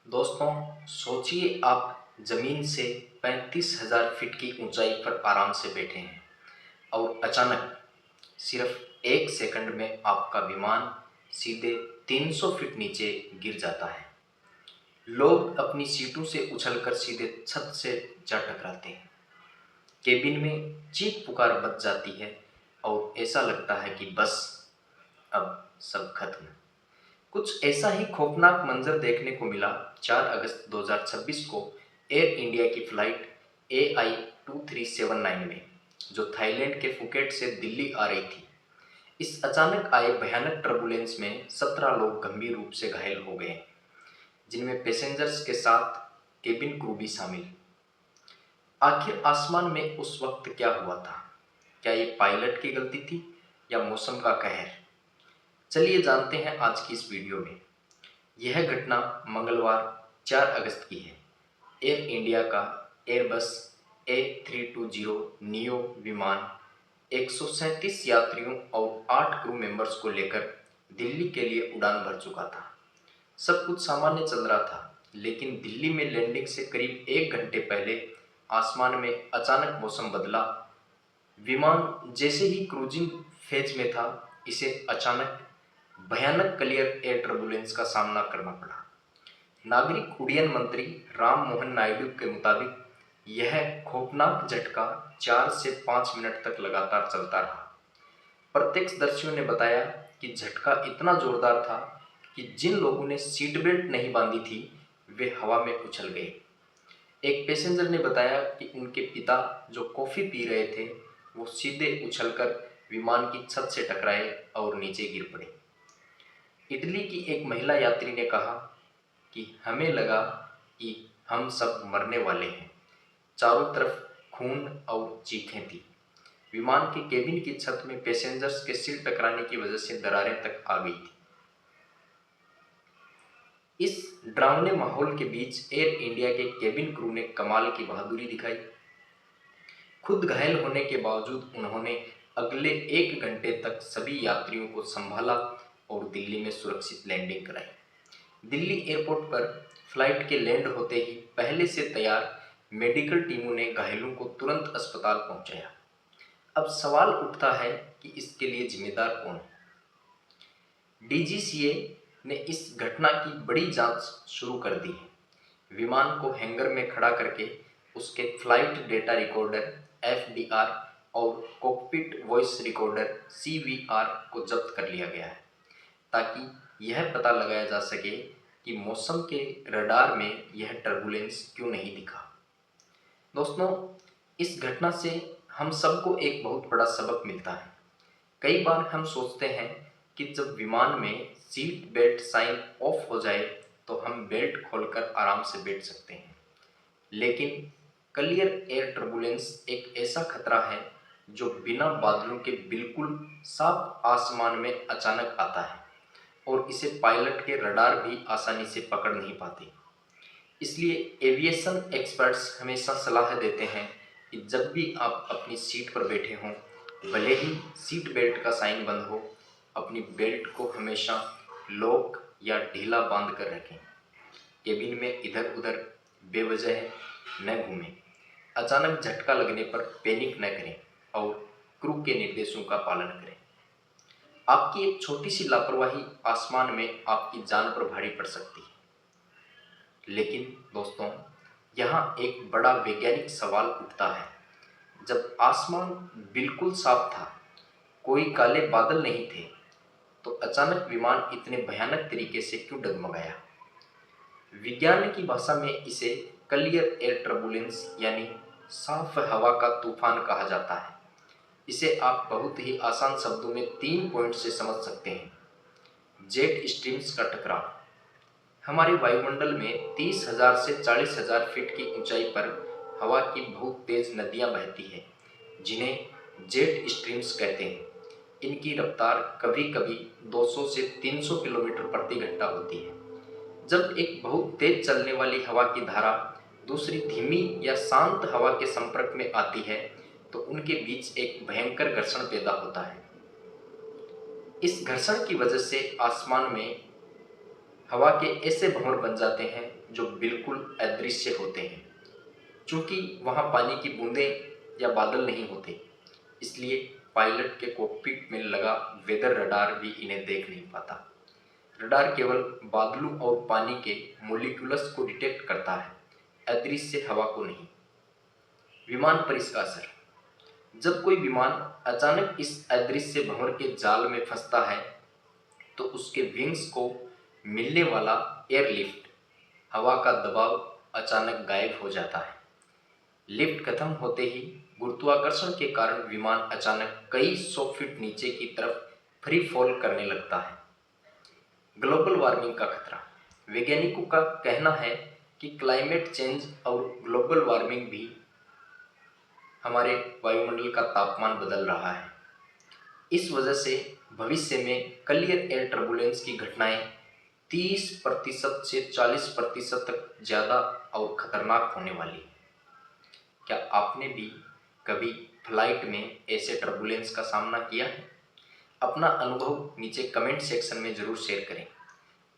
दोस्तों, सोचिए आप ज़मीन से 35,000 फीट की ऊंचाई पर आराम से बैठे हैं और अचानक सिर्फ एक सेकंड में आपका विमान सीधे 300 फीट नीचे गिर जाता है। लोग अपनी सीटों से उछलकर सीधे छत से जा टकराते हैं। केबिन में चीख पुकार बच जाती है और ऐसा लगता है कि बस अब सब खत्म। कुछ ऐसा ही खौफनाक मंजर देखने को मिला 4 अगस्त 2026 को एयर इंडिया की फ्लाइट AI2379 में, जो थाईलैंड के फुकेट से दिल्ली आ रही थी। इस अचानक आए भयानक टर्बुलेंस में 17 लोग गंभीर रूप से घायल हो गए, जिनमें पैसेंजर्स के साथ केबिन क्रू भी शामिल। आखिर आसमान में उस वक्त क्या हुआ था? क्या ये पायलट की गलती थी या मौसम का कहर? चलिए जानते हैं आज की इस वीडियो में। यह घटना मंगलवार 4 अगस्त की है। एयर इंडिया का एयरबस A320 नियो विमान 137 यात्रियों और 8 क्रू मेंबर्स को लेकर दिल्ली के लिए उड़ान भर चुका था। सब कुछ सामान्य चल रहा था, लेकिन दिल्ली में लैंडिंग से करीब 1 घंटे पहले आसमान में अचानक मौसम बदला। विमान जैसे ही क्रूजिंग फेज में था, इसे अचानक भयानक क्लियर एयर टर्बुलेंस का सामना करना पड़ा। नागरिक उड्डयन मंत्री राम मोहन नायडू के मुताबिक यह खौफनाक झटका 4 से 5 मिनट तक लगातार चलता रहा। प्रत्यक्षदर्शियों ने बताया कि झटका इतना जोरदार था कि जिन लोगों ने सीट बेल्ट नहीं बांधी थी, वे हवा में उछल गए। एक पैसेंजर ने बताया कि उनके पिता, जो कॉफ़ी पी रहे थे, वो सीधे उछलकर विमान की छत से टकराए और नीचे गिर पड़े। इटली की एक महिला यात्री ने कहा कि हमें लगा कि हम सब मरने वाले हैं। चारों तरफ खून और चीखें थी। विमान के केबिन की छत में पैसेंजर्स के सिर टकराने की वजह से दरारें तक आ गई थी। इस डरावने माहौल के बीच एयर इंडिया के केबिन क्रू ने कमाल की बहादुरी दिखाई। खुद घायल होने के बावजूद उन्होंने अगले 1 घंटे तक सभी यात्रियों को संभाला और दिल्ली में सुरक्षित लैंडिंग कराई। दिल्ली एयरपोर्ट पर फ्लाइट के लैंड होते ही पहले से तैयार मेडिकल टीमों ने घायलों को तुरंत अस्पताल पहुंचाया। अब सवाल उठता है कि इसके लिए जिम्मेदार कौन है? DGCA ने इस घटना की बड़ी जांच शुरू कर दी है। विमान को हैंगर में खड़ा करके उसके फ्लाइट डेटा रिकॉर्डर FDR और कॉकपिट वॉइस रिकॉर्डर CVR को जब्त कर लिया गया है, ताकि यह पता लगाया जा सके कि मौसम के रडार में यह टर्बुलेंस क्यों नहीं दिखा। दोस्तों, इस घटना से हम सबको एक बहुत बड़ा सबक मिलता है। कई बार हम सोचते हैं कि जब विमान में सीट बेल्ट साइन ऑफ हो जाए तो हम बेल्ट खोलकर आराम से बैठ सकते हैं, लेकिन क्लियर एयर टर्बुलेंस एक ऐसा खतरा है जो बिना बादलों के बिल्कुल साफ आसमान में अचानक आता है और इसे पायलट के रडार भी आसानी से पकड़ नहीं पाते। इसलिए एविएशन एक्सपर्ट्स हमेशा सलाह देते हैं कि जब भी आप अपनी सीट पर बैठे हों, भले ही सीट बेल्ट का साइन बंद हो, अपनी बेल्ट को हमेशा लॉक या ढीला बांध कर रखें। केबिन में इधर उधर बेवजह न घूमें। अचानक झटका लगने पर पैनिक न करें और क्रू के निर्देशों का पालन करें। आपकी एक छोटी सी लापरवाही आसमान में आपकी जान पर भारी पड़ सकती है। लेकिन दोस्तों, यहाँ एक बड़ा वैज्ञानिक सवाल उठता है। जब आसमान बिल्कुल साफ था, कोई काले बादल नहीं थे, तो अचानक विमान इतने भयानक तरीके से क्यों डगमगाया? विज्ञान की भाषा में इसे क्लियर एयर टर्बुलेंस यानी साफ हवा का तूफान कहा जाता है। इसे आप बहुत ही आसान शब्दों में 3 पॉइंट से समझ सकते हैं। जेट स्ट्रीम्स का टकराव। हमारे वायुमंडल में 30,000 से 40,000 फीट की ऊंचाई पर हवा की बहुत तेज नदियां बहती हैं, जिन्हें जेट स्ट्रीम्स कहते हैं। इनकी रफ्तार कभी कभी 200 से 300 किलोमीटर प्रति घंटा होती है। जब एक बहुत तेज चलने वाली हवा की धारा दूसरी धीमी या शांत हवा के संपर्क में आती है, तो उनके बीच एक भयंकर घर्षण पैदा होता है। इस घर्षण की वजह से आसमान में हवा के ऐसे भंवर बन जाते हैं जो बिल्कुल अदृश्य होते हैं। चूंकि वहां पानी की बूंदें या बादल नहीं होते, इसलिए पायलट के कॉकपिट में लगा वेदर रडार भी इन्हें देख नहीं पाता। रडार केवल बादलों और पानी के मोलिक्यूल्स को डिटेक्ट करता है, अदृश्य हवा को नहीं। विमान पर इसका असर। जब कोई विमान अचानक इस अदृश्य भंवर के जाल में फंसता है तो उसके विंग्स को मिलने वाला एयरलिफ्ट, हवा का दबाव अचानक गायब हो जाता है। लिफ्ट खत्म होते ही गुरुत्वाकर्षण के कारण विमान अचानक कई 100 फीट नीचे की तरफ फ्री फॉल करने लगता है। ग्लोबल वार्मिंग का खतरा। वैज्ञानिकों का कहना है कि क्लाइमेट चेंज और ग्लोबल वार्मिंग भी हमारे वायुमंडल का तापमान बदल रहा है। इस वजह से भविष्य में क्लियर एयर टर्बुलेंस की घटनाएं 30% से 40% तक ज़्यादा और खतरनाक होने वाली। क्या आपने भी कभी फ्लाइट में ऐसे टर्बुलेंस का सामना किया है? अपना अनुभव नीचे कमेंट सेक्शन में ज़रूर शेयर करें।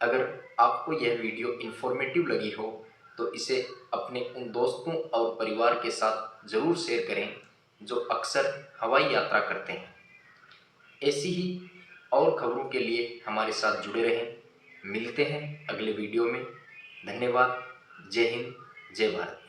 अगर आपको यह वीडियो इन्फॉर्मेटिव लगी हो तो इसे अपने उन दोस्तों और परिवार के साथ ज़रूर शेयर करें जो अक्सर हवाई यात्रा करते हैं। ऐसी ही और खबरों के लिए हमारे साथ जुड़े रहें। मिलते हैं अगले वीडियो में। धन्यवाद। जय हिंद, जय भारत।